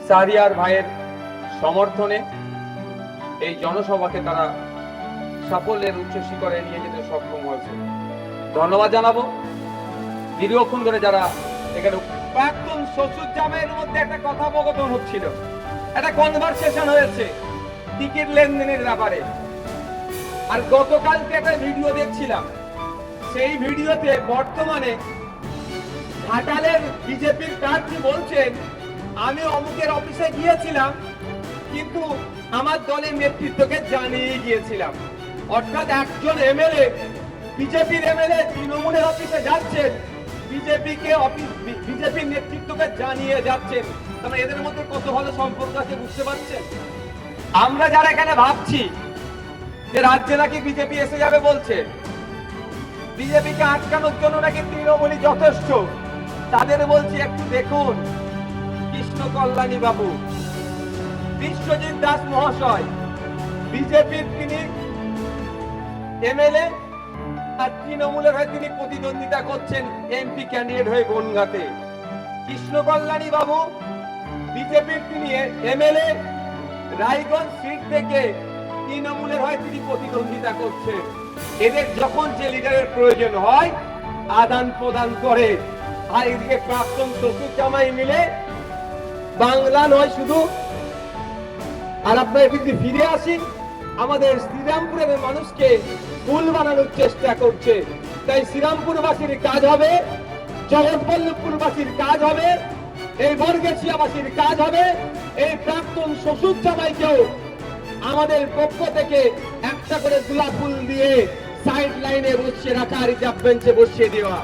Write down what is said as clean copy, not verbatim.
শাহরিয়ার ভাইয়ের সমর্থনে এই জনসভাকে তারা সাফল্যের উচ্চ শিখরে নিয়ে যেতে সক্ষম হয়েছে। ধন্যবাদ জানাবো দীর্ঘক্ষণ ধরে যারা এখানে। প্রাক্তন শ্বশুর জামাইয়ের মধ্যে একটা কথোপকথন হচ্ছিল, একটা কনভারসেশন হয়েছে টিকিট লেনদেনের ব্যাপারে। আর গতকালকে একটা ভিডিও দেখছিলাম, সেই ভিডিওতে বর্তমানে ঘাটালের বিজেপির প্রার্থী বলছেন, আমি অমুকের অফিসে গিয়েছিলাম কিন্তু আমার দলের নেতৃত্বকে জানিয়ে গিয়েছিলাম। অর্থাৎ একজন এমএলএ, বিজেপির এমএলএ তৃণমূলের অফিসে যাচ্ছেন, বিজেপির নেতৃত্বকে জানিয়ে যাচ্ছেন। তাহলে এদের মধ্যে কত ভালো সম্পর্ক আছে বুঝতে পারছেন। আমরা যারা এখানে ভাবছি যে রাজ্যে নাকি বিজেপি এসে যাবে বলছে, বিজেপিকে আটকানোর জন্য নাকি তৃণমূলই যথেষ্ট, তাদের বলছি একটু দেখুন কৃষ্ণ কল্যাণী বাবু, বিশ্বজিৎ দাস মহাশয় বিজেপির তিনি এমএলএ, আর তৃণমূলের হয়ে তিনি প্রতিদ্বন্দ্বিতা করছেন এমপি ক্যান্ডিডেট হয়ে বনগাঁতে। কৃষ্ণ কল্যাণী বাবু বিজেপির তিনি এমএলএ, রায়গঞ্জ সিট থেকে তৃণমূলের হয়ে তিনি প্রতিদ্বন্দ্বিতা করছেন। এদের যখন যে লিডারের প্রয়োজন হয় আদান প্রদান করে। আর এদিকে প্রাক্তন শ্বশুর জামাই মিলে বাংলা নয় শুধু। আর আপনার যদি ফিরে আসি, আমাদের শ্রীরামপুরের মানুষকে ফুল বানানোর চেষ্টা করছে। তাই শ্রীরামপুরবাসীর কাজ হবে, জগৎবল্লভপুরবাসীর কাজ হবে, এই বর্গেশিয়াবাসীর কাজ হবে, এই প্রাক্তন শ্বশুর জামাইকেও আমাদের পক্ষ থেকে একটা করে গোলাপ ফুল দিয়ে সাইড লাইনে বসিয়ে রাখা, রিজার্ভ বেঞ্চে বসিয়ে দেওয়া।